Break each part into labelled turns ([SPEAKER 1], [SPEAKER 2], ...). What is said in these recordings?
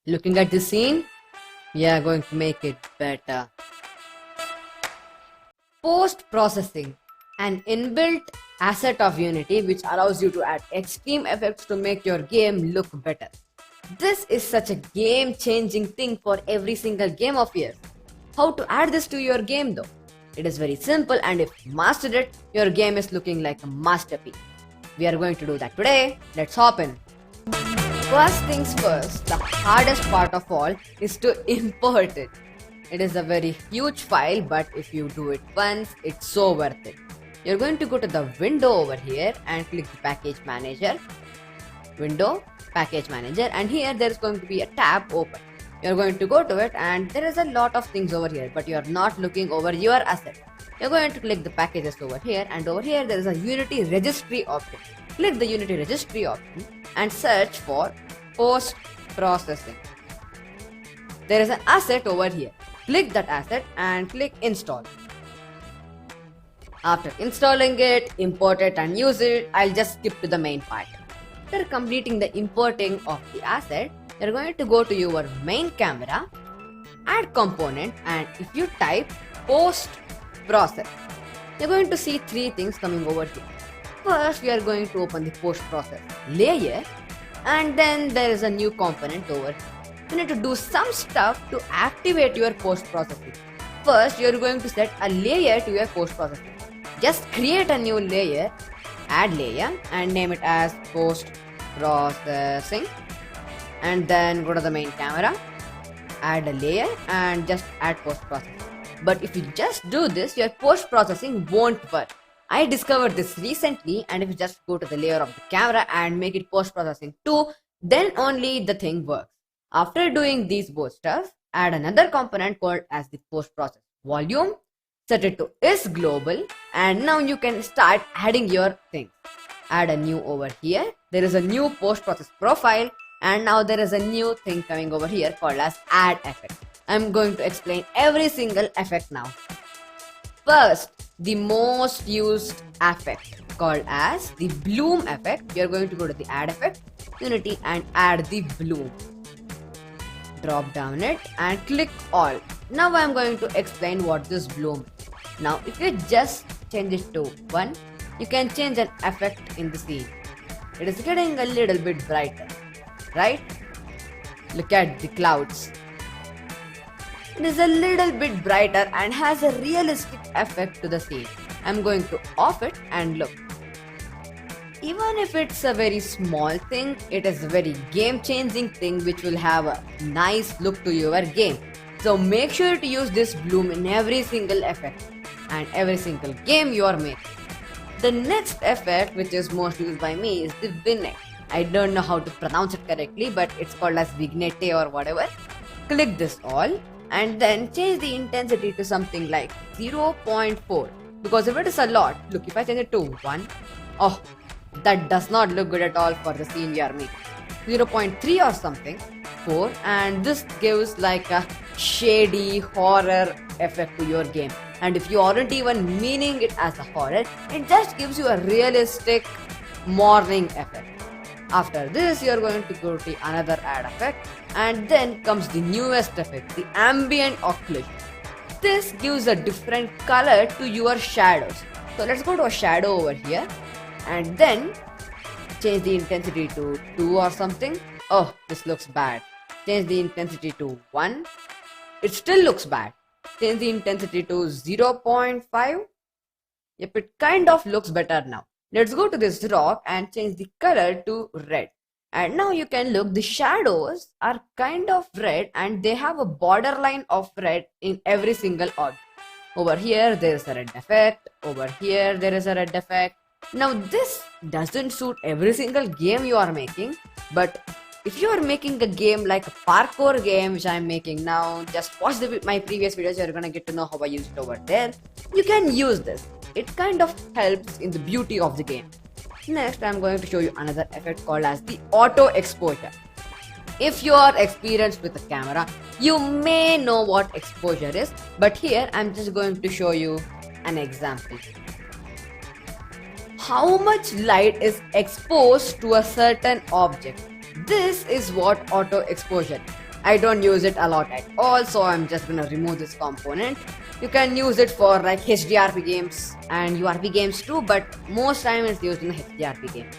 [SPEAKER 1] Looking at the scene, we are going to make it better. Post-processing, an inbuilt asset of Unity which allows you to add extreme effects to make your game look better. This is such a game-changing thing for every single game of yours. How to add this to your game though? It is very simple, and if you mastered it, your game is looking like a masterpiece. We are going to do that today. Let's hop in. First things first, the hardest part of all is to import it. It is a very huge file, but if you do it once, it's so worth it. You're going to go to the window over here and click the package manager. Window, package manager, and here there is going to be a tab open. You're going to go to it and there is a lot of things over here, but you're not looking over your asset. You're going to click the packages over here, and over here there is a Unity registry option. Click the Unity registry option and search for post-processing. There is an asset over here. Click that asset and click install. After installing it, import it and use it, I'll just skip to the main part. After completing the importing of the asset, you're going to go to your main camera, add component, and if you type post process, you're going to see three things coming over here. First, we are going to open the post process layer, and then there is a new component over here. You need to do some stuff to activate your post processing. First, you're going to set a layer to your post processing. Just create a new layer, add layer, and name it as post processing, and then go to the main camera, add a layer, and just add post processing. But if you just do this, your post processing won't work. I discovered this recently, and if you just go to the layer of the camera and make it post processing too, then only the thing works. After doing these both stuff, add another component called as the post process volume, set it to is global, and now you can start adding your things. Add a new over here. There is a new post process profile, and now there is a new thing coming over here called as add effect. I'm going to explain every single effect now. First, the most used effect called as the bloom effect. You're going to go to the add effect, Unity, and add the bloom. Drop down it and click all. Now I'm going to explain what this bloom is. Now if you just change it to 1, you can change an effect in the scene. It is getting a little bit brighter, right? Look at the clouds. It is a little bit brighter and has a realistic effect to the scene. I'm going to off it and look. Even if it's a very small thing, it is a very game-changing thing which will have a nice look to your game. So make sure to use this bloom in every single effect and every single game you are making. The next effect which is most used by me is the vignette. I don't know how to pronounce it correctly, but it's called as vignette or whatever. Click this all and then change the intensity to something like 0.4, because if it is a lot, look, if I change it to 1, oh, that does not look good at all for the scene you are making. 0.3 or something, 4, and this gives like a shady horror effect to your game. And if you aren't even meaning it as a horror, it just gives you a realistic morning effect. After this, you are going to go to another add effect, and then comes the newest effect, the ambient occlusion. This gives a different color to your shadows. So let's go to a shadow over here, and then change the intensity to 2 or something. Oh, this looks bad. Change the intensity to 1. It still looks bad. Change the intensity to 0.5. Yep, it kind of looks better now. Let's go to this rock and change the color to red. And now you can look, the shadows are kind of red and they have a borderline of red in every single object. Over here there is a red effect. Over here there is a red effect. Now this doesn't suit every single game you are making, but if you are making a game like a parkour game which I am making now, just watch my previous videos, you're gonna get to know how I use it over there. You can use this. It kind of helps in the beauty of the game. Next, I'm going to show you another effect called as the auto exposure. If you are experienced with the camera, you may know what exposure is, but here I'm just going to show you an example. How much light is exposed to a certain object? This is what auto exposure is. I don't use it a lot at all, so I'm just gonna remove this component. You can use it for like HDRP games and URP games too, but most time it's used in the HDRP game.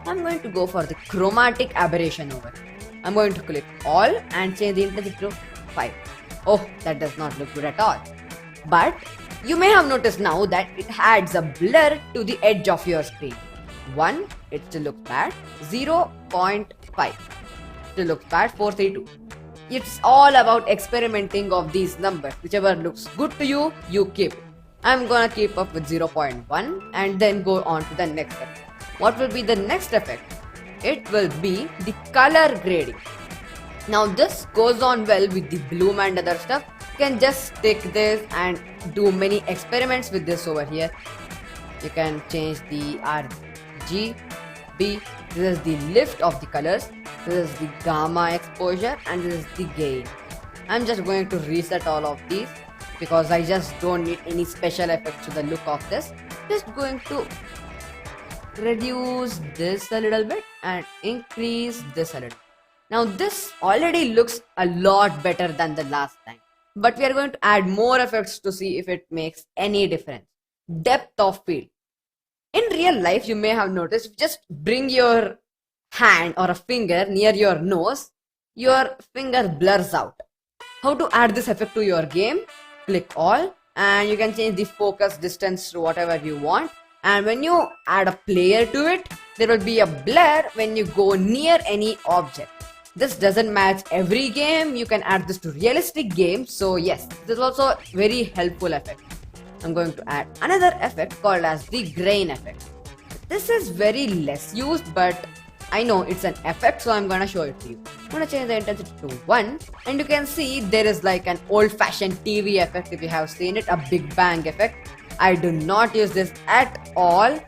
[SPEAKER 1] I'm going to go for the chromatic aberration over here. I'm going to click all and change the intensity to 5. Oh, that does not look good at all. But you may have noticed now that it adds a blur to the edge of your screen. 1, it still looks bad. 0.5, still looks bad. 432. It's all about experimenting of these numbers. Whichever looks good to you, you keep. I'm gonna keep up with 0.1 and then go on to the next effect. What will be the next effect? It will be the color grading. Now this goes on well with the bloom and other stuff. You can just take this and do many experiments with this over here. You can change the RGB. This is the lift of the colors. This is the gamma exposure and this is the gain. I'm just going to reset all of these because I just don't need any special effects to the look of this. Just going to reduce this a little bit and increase this a little. Now this already looks a lot better than the last time, but we are going to add more effects to see if it makes any difference. Depth of field. In real life, you may have noticed, just bring your hand or a finger near your nose, your finger blurs out. How to add this effect to your game? Click all and you can change the focus distance to whatever you want. And when you add a player to it, there will be a blur when you go near any object. This doesn't match every game. You can add this to realistic games. So yes, this is also a very helpful effect. I'm going to add another effect called as the grain effect. This is very less used, but I know it's an effect, so I'm gonna show it to you. I'm gonna change the intensity to 1 and you can see there is like an old-fashioned TV effect if you have seen it, a Big Bang effect. I do not use this at all,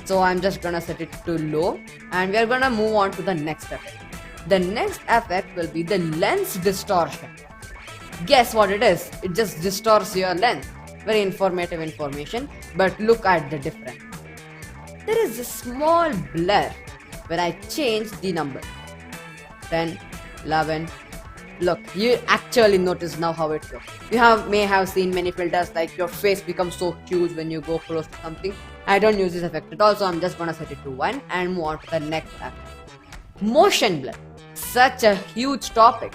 [SPEAKER 1] so I'm just gonna set it to low and we are gonna move on to the next effect. The next effect will be the lens distortion. Guess what it is? It just distorts your lens. Very informative information, but look at the difference. There is a small blur when I change the number. 10, 11. Look, you actually notice now how it looks. You may have seen many filters like your face becomes so huge when you go close to something. I don't use this effect at all, so I'm just gonna set it to 1 and move on to the next effect. Motion blur. Such a huge topic.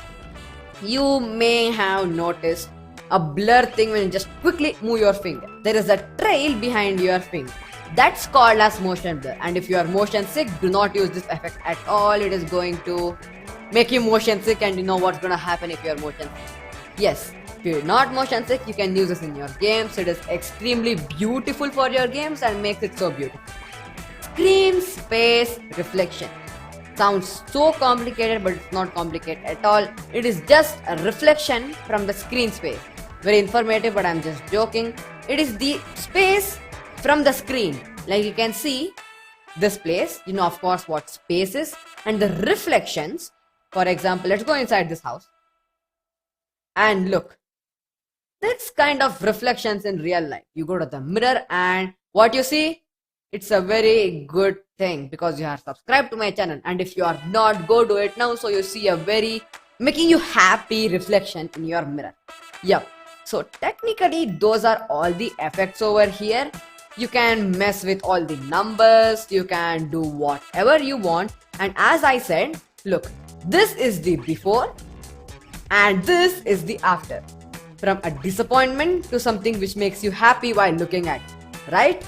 [SPEAKER 1] You may have noticed a blur thing when you just quickly move your finger. There is a trail behind your finger. That's called as motion blur. And if you are motion sick, do not use this effect at all. It is going to make you motion sick and you know what's gonna happen if you are motion sick. Yes, if you're not motion sick, you can use this in your games. It is extremely beautiful for your games and makes it so beautiful. Screen space reflection. Sounds so complicated, but it's not complicated at all. It is just a reflection from the screen space. Very informative, but I'm just joking. It is the space from the screen. Like you can see this place, you know of course what space is, and the reflections. For example, let's go inside this house and look. That's kind of reflections in real life. You go to the mirror and what you see, it's a very good thing because you are subscribed to my channel, and if you are not, go do it now so you see a very making you happy reflection in your mirror. Yep. So technically those are all the effects over here. You can mess with all the numbers, you can do whatever you want, and as I said, look, this is the before and this is the after. From a disappointment to something which makes you happy while looking at it, right?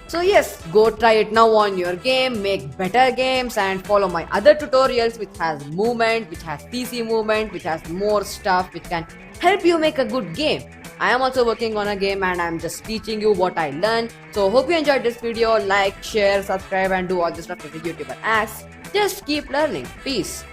[SPEAKER 1] So yes, go try it now on your game, make better games and follow my other tutorials which has movement, which has PC movement, which has more stuff which can help you make a good game. I am also working on a game and I'm just teaching you what I learned. So hope you enjoyed this video. Like, share, subscribe and do all the stuff that the YouTuber asks. Just keep learning. Peace.